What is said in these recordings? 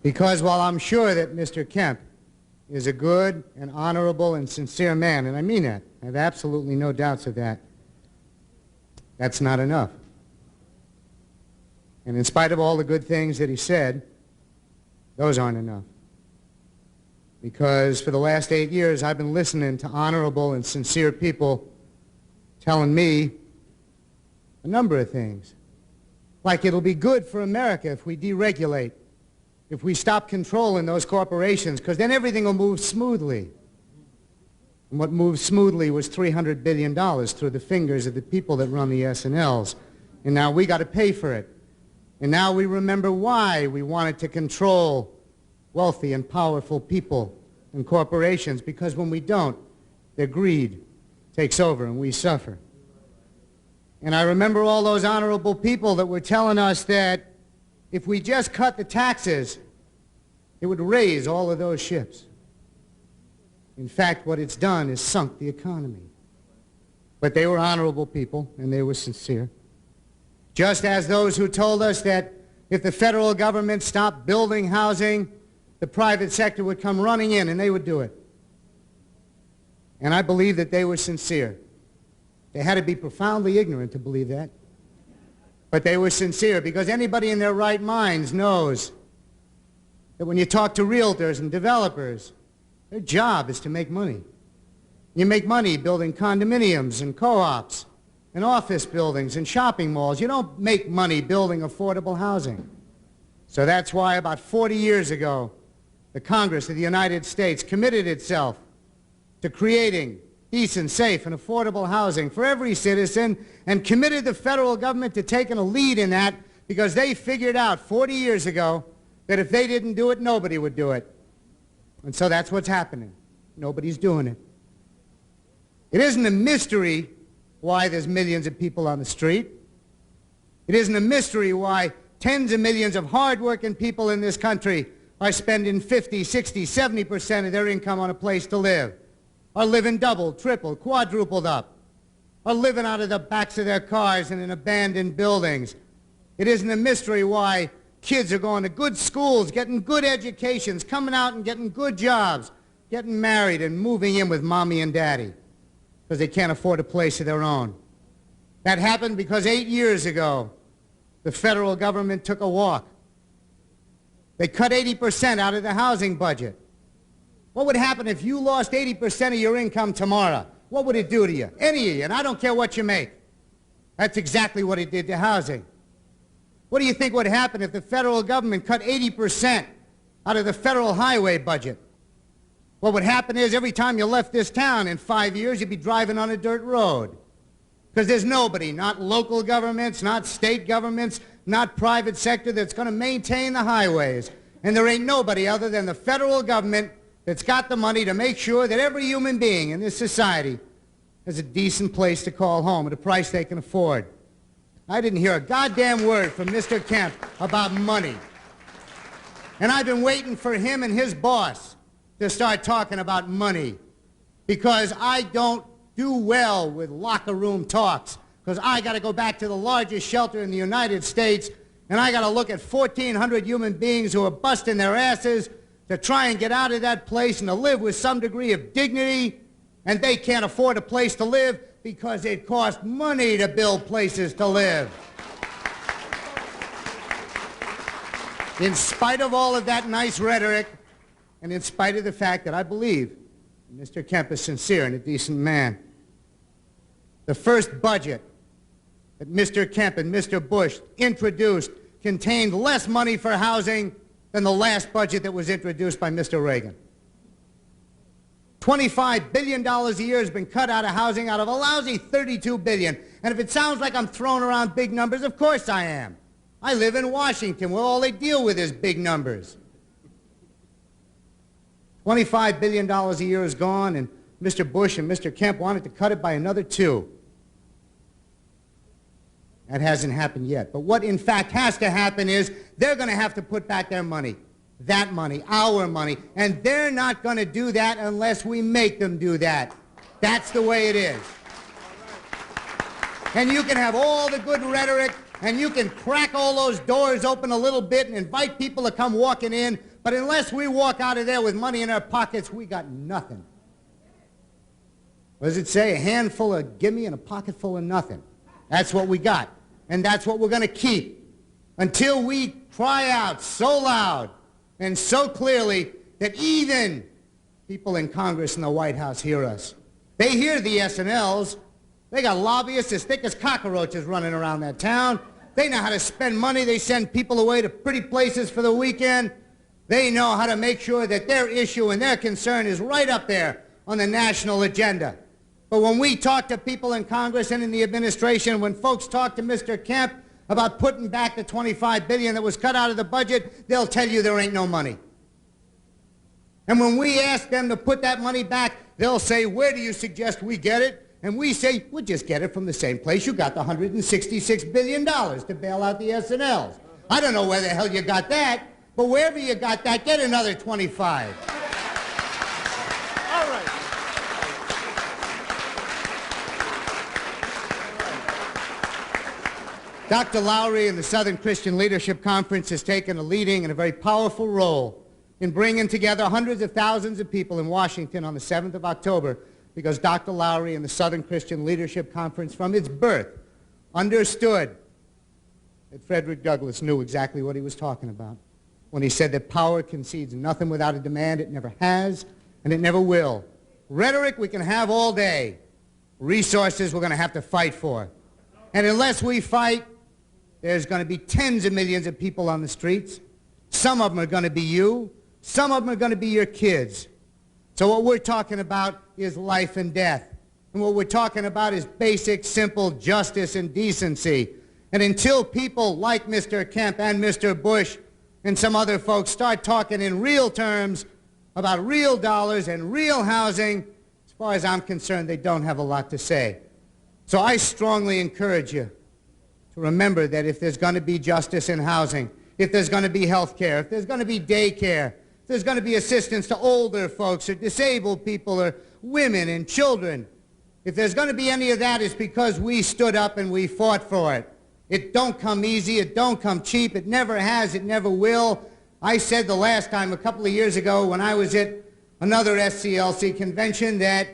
Because while I'm sure that Mr. Kemp is a good and honorable and sincere man, and I mean that, I have absolutely no doubts of that, that's not enough. And in spite of all the good things that he said, those aren't enough. Because for the last 8 years, I've been listening to honorable and sincere people telling me a number of things. Like it'll be good for America if we deregulate, if we stop controlling those corporations, because then everything will move smoothly. And what moved smoothly was $300 billion through the fingers of the people that run the S&Ls. And now we got to pay for it. And now we remember why we wanted to control wealthy and powerful people and corporations, because when we don't, their greed takes over and we suffer. And I remember all those honorable people that were telling us that if we just cut the taxes, it would raise all of those ships. In fact, what it's done is sunk the economy. But they were honorable people, and they were sincere. Just as those who told us that if the federal government stopped building housing, the private sector would come running in and they would do it. And I believe that they were sincere. They had to be profoundly ignorant to believe that. But they were sincere, because anybody in their right minds knows that when you talk to realtors and developers, their job is to make money. You make money building condominiums and co-ops and office buildings and shopping malls. You don't make money building affordable housing. So that's why about 40 years ago, the Congress of the United States committed itself to creating decent, safe, and affordable housing for every citizen, and committed the federal government to taking a lead in that, because they figured out 40 years ago that if they didn't do it, nobody would do it. And so that's what's happening. Nobody's doing it. It isn't a mystery why there's millions of people on the street. It isn't a mystery why tens of millions of hard-working people in this country are spending 50, 60, 70% of their income on a place to live, are living double, triple, quadrupled up, are living out of the backs of their cars and in abandoned buildings. It isn't a mystery why kids are going to good schools, getting good educations, coming out and getting good jobs, getting married and moving in with mommy and daddy, because they can't afford a place of their own. That happened because 8 years ago, the federal government took a walk. They cut 80% out of the housing budget. What would happen if you lost 80% of your income tomorrow? What would it do to you? Any of you, and I don't care what you make. That's exactly what it did to housing. What do you think would happen if the federal government cut 80% out of the federal highway budget? What would happen is every time you left this town in 5 years, you'd be driving on a dirt road. Because there's nobody, not local governments, not state governments, not private sector, that's going to maintain the highways. And there ain't nobody other than the federal government that's got the money to make sure that every human being in this society has a decent place to call home at a price they can afford. I didn't hear a goddamn word from Mr. Kemp about money. And I've been waiting for him and his boss to start talking about money, because I don't do well with locker room talks, because I got to go back to the largest shelter in the United States, and I got to look at 1,400 human beings who are busting their asses to try and get out of that place and to live with some degree of dignity, and they can't afford a place to live because it costs money to build places to live. In spite of all of that nice rhetoric, and in spite of the fact that I believe Mr. Kemp is sincere and a decent man, the first budget that Mr. Kemp and Mr. Bush introduced contained less money for housing than the last budget that was introduced by Mr. Reagan. $25 billion a year has been cut out of housing out of a lousy $32 billion. And if it sounds like I'm throwing around big numbers, of course I am. I live in Washington, where all they deal with is big numbers. $25 billion a year is gone, and Mr. Bush and Mr. Kemp wanted to cut it by another $2 billion. That hasn't happened yet. But what in fact has to happen is they're going to have to put back their money, that money, our money, and they're not going to do that unless we make them do that. That's the way it is. And you can have all the good rhetoric And you can crack all those doors open a little bit and invite people to come walking in, but unless we walk out of there with money in our pockets, we got nothing. What does it say? A handful of gimme and a pocket full of nothing. That's what we got. And that's what we're going to keep until we cry out so loud and so clearly that even people in Congress and the White House hear us. They hear the S&Ls. They got lobbyists as thick as cockroaches running around that town. They know how to spend money. They send people away to pretty places for the weekend. They know how to make sure that their issue and their concern is right up there on the national agenda. But when we talk to people in Congress and in the administration, when folks talk to Mr. Kemp about putting back the $25 billion that was cut out of the budget, they'll tell you there ain't no money. And when we ask them to put that money back, they'll say, where do you suggest we get it? And we say, we'll just get it from the same place you got the $166 billion to bail out the S&Ls. I don't know where the hell you got that, but wherever you got that, get another 25. All right. Dr. Lowry and the Southern Christian Leadership Conference has taken a leading and a very powerful role in bringing together hundreds of thousands of people in Washington on the 7th of October because Dr. Lowry and the Southern Christian Leadership Conference from its birth understood that Frederick Douglass knew exactly what he was talking about when he said that power concedes nothing without a demand. It never has, and it never will. Rhetoric we can have all day. Resources we're going to have to fight for. And unless we fight, there's going to be tens of millions of people on the streets. Some of them are going to be you. Some of them are going to be your kids. So what we're talking about is life and death. And what we're talking about is basic, simple justice and decency. And until people like Mr. Kemp and Mr. Bush and some other folks start talking in real terms about real dollars and real housing, as far as I'm concerned, they don't have a lot to say. So I strongly encourage you to remember that if there's going to be justice in housing, if there's going to be health care, if there's going to be daycare, if there's going to be assistance to older folks or disabled people or women and children, if there's going to be any of that, it's because we stood up and we fought for it. It don't come easy. It don't come cheap. It never has. It never will. I said the last time, a couple of years ago, when I was at another SCLC convention, that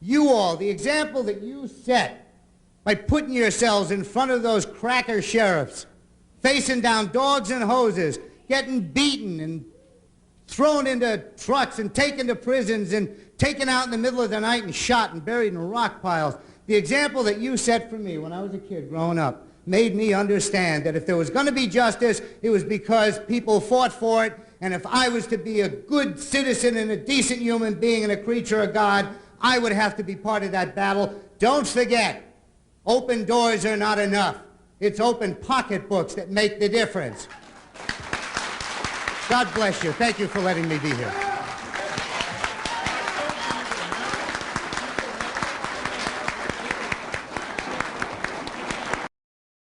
you all, the example that you set by putting yourselves in front of those cracker sheriffs, facing down dogs and hoses, getting beaten and thrown into trucks and taken to prisons and taken out in the middle of the night and shot and buried in rock piles. The example that you set for me when I was a kid growing up made me understand that if there was going to be justice, it was because people fought for it, and if I was to be a good citizen and a decent human being and a creature of God, I would have to be part of that battle. Don't forget, open doors are not enough. It's open pocketbooks that make the difference. God bless you. Thank you for letting me be here.